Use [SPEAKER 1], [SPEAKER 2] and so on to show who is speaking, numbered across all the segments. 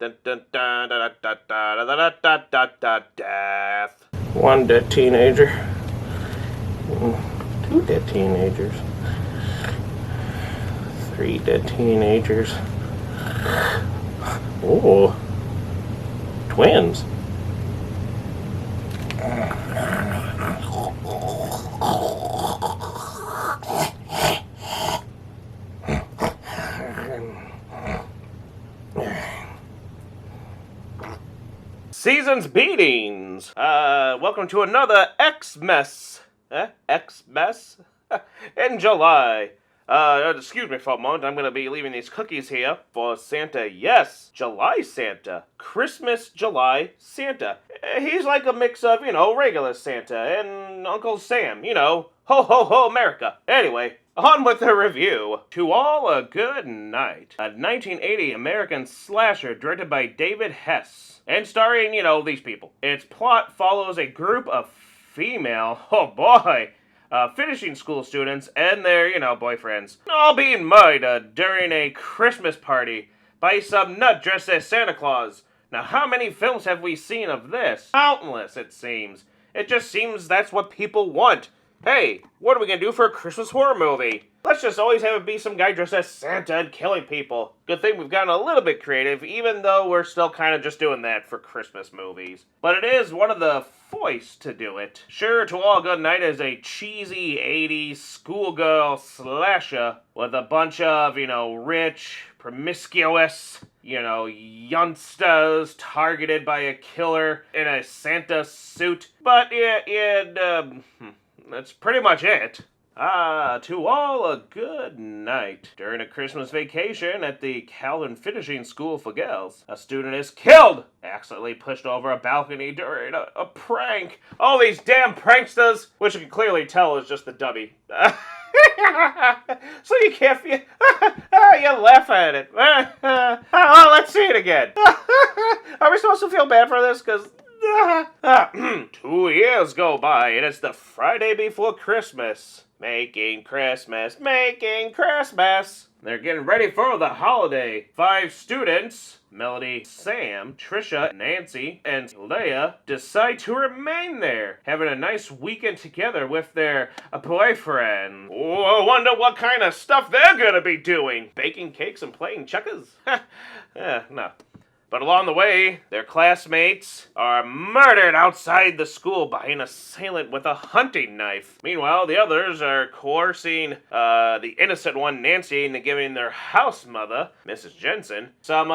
[SPEAKER 1] Dun, dun, dun, da, da, da, da, da, da, da, da, death. One dead teenager. Two dead teenagers. Three dead teenagers. Oh, twins. Season's beatings. Welcome to another Xmess. Xmess? In July. Excuse me for a moment. I'm going to be leaving these cookies here for Santa. Yes, July Santa. Christmas July Santa. He's like a mix of, regular Santa and Uncle Sam. Ho, ho, ho, America. Anyway, on with the review. To All A Goodnight. A 1980 American slasher directed by David Hess. And starring, these people. Its plot follows a group of female, finishing school students and their, boyfriends, all being murdered during a Christmas party by some nut dressed as Santa Claus. Now, how many films have we seen of this? Countless, it seems. It just seems that's what people want. Hey, what are we gonna do for a Christmas horror movie? Let's just always have it be some guy dressed as Santa and killing people. Good thing we've gotten a little bit creative, even though we're still kind of just doing that for Christmas movies. But it is one of the foists to do it. Sure, To All Goodnight is a cheesy 80s schoolgirl slasher with a bunch of, rich, promiscuous, youngsters targeted by a killer in a Santa suit. But that's pretty much it. To All A Goodnight. During a Christmas vacation at the Calvin Finishing School for Girls, a student is killed, accidentally pushed over a balcony during a prank. All these damn pranksters, which you can clearly tell is just the dummy. So you can't feel... you laugh at it. Oh, let's see it again. Are we supposed to feel bad for this? Because... 2 years go by, and it's the Friday before Christmas. Making Christmas. They're getting ready for the holiday. 5 students, Melody, Sam, Trisha, Nancy, and Leia, decide to remain there, having a nice weekend together with their boyfriend. Oh, I wonder what kind of stuff they're gonna be doing. Baking cakes and playing checkers? No. But along the way, their classmates are murdered outside the school by an assailant with a hunting knife. Meanwhile, the others are coercing the innocent one, Nancy, into giving their house mother, Mrs. Jensen, some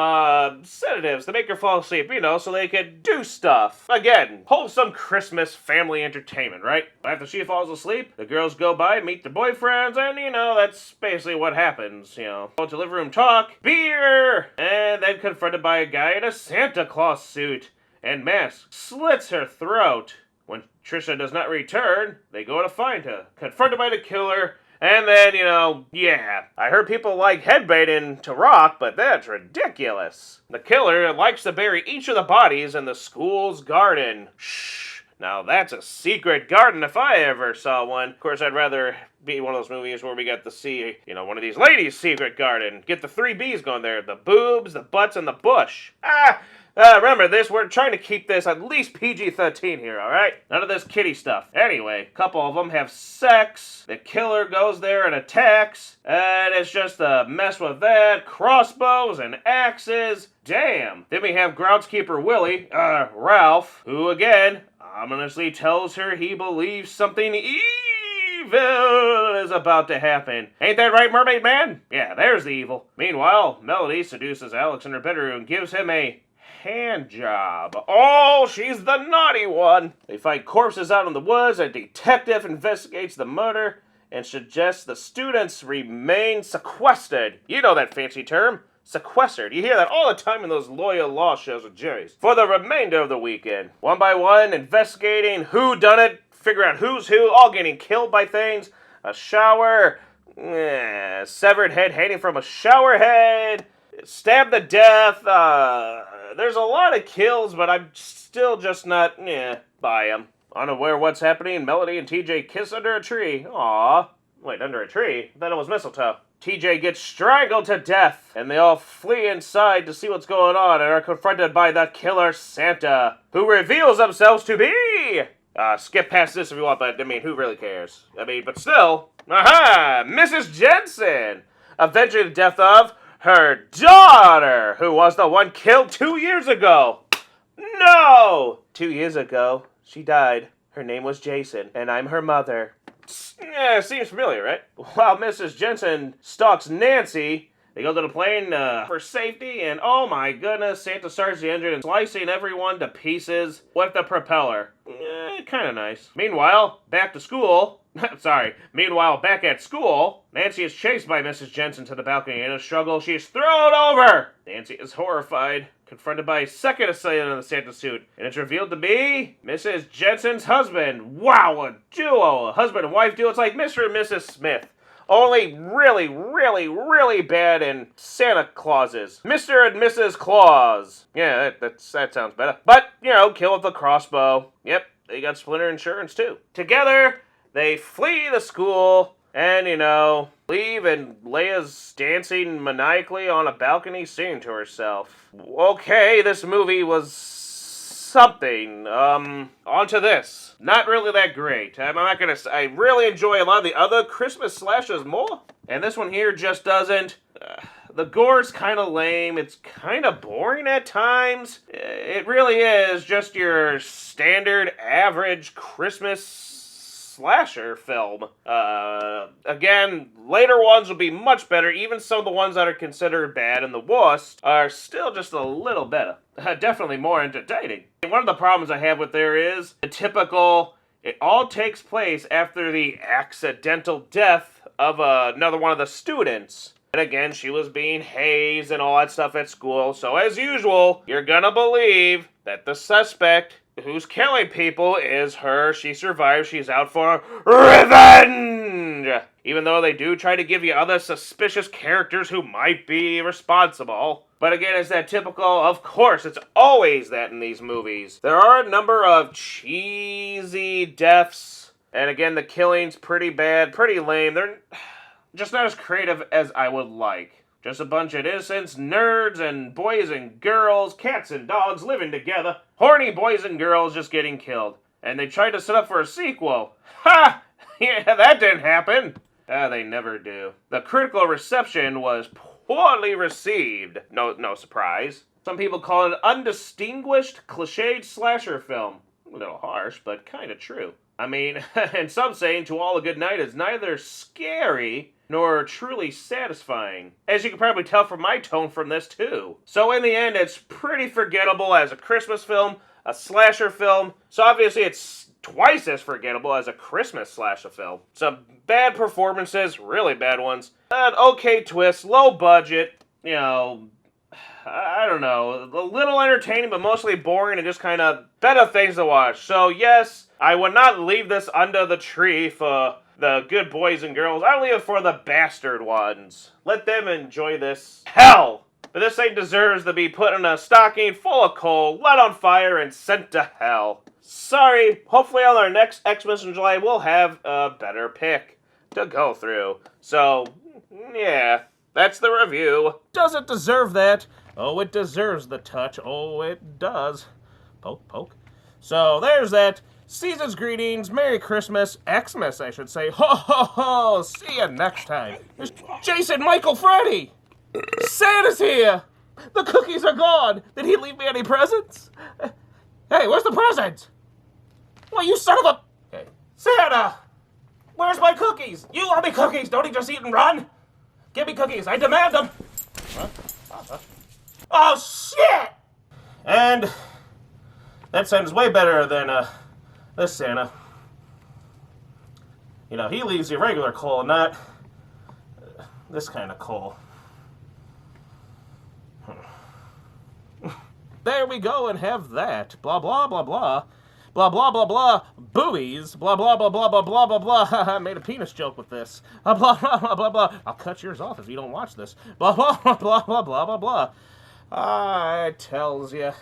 [SPEAKER 1] sedatives to make her fall asleep, so they could do stuff. Again, wholesome Christmas family entertainment, right? After she falls asleep, the girls go by, meet their boyfriends, and, that's basically what happens, Go to living room talk, beer, and then confronted by a guy in a Santa Claus suit and mask, slits her throat. When Trisha does not return, they go to find her, confronted by the killer, and then, I heard people like headbanging to rock, but that's ridiculous. The killer likes to bury each of the bodies in the school's garden. Shh. Now that's a secret garden if I ever saw one. Of course, I'd rather be one of those movies where we get to see, one of these ladies' secret garden. Get the 3 B's going there. The boobs, the butts, and the bush. Remember this, we're trying to keep this at least PG-13 here, alright? None of this kiddie stuff. Anyway, a couple of them have sex, the killer goes there and attacks, and it's just a mess with that, crossbows and axes, damn. Then we have groundskeeper Willie, Ralph, who again, ominously tells her he believes something evil is about to happen. Ain't that right, Mermaid Man? Yeah, there's the evil. Meanwhile, Melody seduces Alex in her bedroom and gives him a hand job. Oh, she's the naughty one. They find corpses out in the woods. A detective investigates the murder and suggests the students remain sequestered. You know that fancy term. Sequestered. You hear that all the time in those lawyer law shows with juries. For the remainder of the weekend. One by one, investigating who done it, figure out who's who, all getting killed by things. A shower, severed head hanging from a shower head, stabbed to death, there's a lot of kills, but I'm still just not, by them. Unaware what's happening, Melody and TJ kiss under a tree. Aww. Wait, under a tree? I thought it was mistletoe. TJ gets strangled to death, and they all flee inside to see what's going on and are confronted by the killer Santa, who reveals themselves to be... skip past this if you want, but, I mean, who really cares? I mean, but still, Mrs. Jensen, avenging the death of her daughter, who was the one killed 2 years ago. No! 2 years ago, she died. Her name was Jason, and I'm her mother. Yeah, seems familiar, right? While Mrs. Jensen stalks Nancy, they go to the plane for safety, and oh my goodness, Santa starts the engine and slicing everyone to pieces with the propeller. Kind of nice. Meanwhile, back at school, Nancy is chased by Mrs. Jensen to the balcony. In a struggle, she is thrown over. Nancy is horrified, confronted by a second assailant in the Santa suit, and it's revealed to be Mrs. Jensen's husband. Wow, a duo, a husband and wife duo. It's like Mr. and Mrs. Smith. Only really, really, really bad in Santa Clauses. Mr. and Mrs. Claus. Yeah, that sounds better. But, you know, kill with a crossbow. Yep, they got Splinter insurance too. Together, they flee the school and, you know, leave, and Leia's dancing maniacally on a balcony singing to herself. Okay, this movie was something. On to this. Not really that great. I really enjoy a lot of the other Christmas slashers more, and this one here just doesn't. The gore's kind of lame. It's kind of boring at times. It really is just your standard average Christmas slasher film. Again, later ones will be much better. Even some of the ones that are considered bad and the worst are still just a little better. Definitely more entertaining. One of the problems I have with there is the typical, it all takes place after the accidental death of another one of the students. And again, she was being hazed and all that stuff at school. So as usual, you're gonna believe that the suspect who's killing people is her. She survived. She's out for revenge. Even though they do try to give you other suspicious characters who might be responsible. But again, it's that typical, of course, it's always that in these movies. There are a number of cheesy deaths. And again, the killing's pretty bad, pretty lame. They're just not as creative as I would like. Just a bunch of innocents, nerds, and boys and girls, cats and dogs living together. Horny boys and girls just getting killed. And they tried to set up for a sequel. Ha! Yeah, that didn't happen. They never do. The critical reception was poorly received. No surprise. Some people call it an undistinguished, cliched slasher film. A little harsh, but kind of true. I mean, and some saying To All A Goodnight is neither scary nor truly satisfying. As you can probably tell from my tone from this too. So in the end, it's pretty forgettable as a Christmas film, a slasher film. So obviously it's twice as forgettable as a Christmas slasher film. Some bad performances, really bad ones. An okay twist, low budget, you know, I don't know, a little entertaining but mostly boring and just kind of better things to watch. So yes, I would not leave this under the tree for the good boys and girls. I leave it for the bastard ones. Let them enjoy this hell. But this thing deserves to be put in a stocking full of coal, lit on fire, and sent to hell. Sorry, hopefully on our next Xmas in July we'll have a better pick to go through. So, yeah, that's the review. Does it deserve that? Oh, it deserves the touch. Oh, it does. Poke, poke. So, there's that. Season's greetings, Merry Christmas, Xmas, I should say. Ho, ho, ho, see you next time. There's Jason, Michael, Freddy. Santa's here. The cookies are gone. Did he leave me any presents? Hey, where's the present? Well, you son of a... Hey. Santa, where's my cookies? You owe me cookies. Don't he just eat and run? Give me cookies. I demand them. Huh? Oh, shit! And that sounds way better than, this Santa. You know, he leaves you regular coal, not this kind of coal. There we go and have that. Blah, blah, blah, blah. Blah, blah, blah, blah. Boobies. Blah, blah, blah, blah, blah, blah, blah, blah. I made a penis joke with this. Blah, blah, blah, blah, blah. I'll cut yours off if you don't watch this. Blah, blah, blah, blah, blah, blah, blah. I tells ya.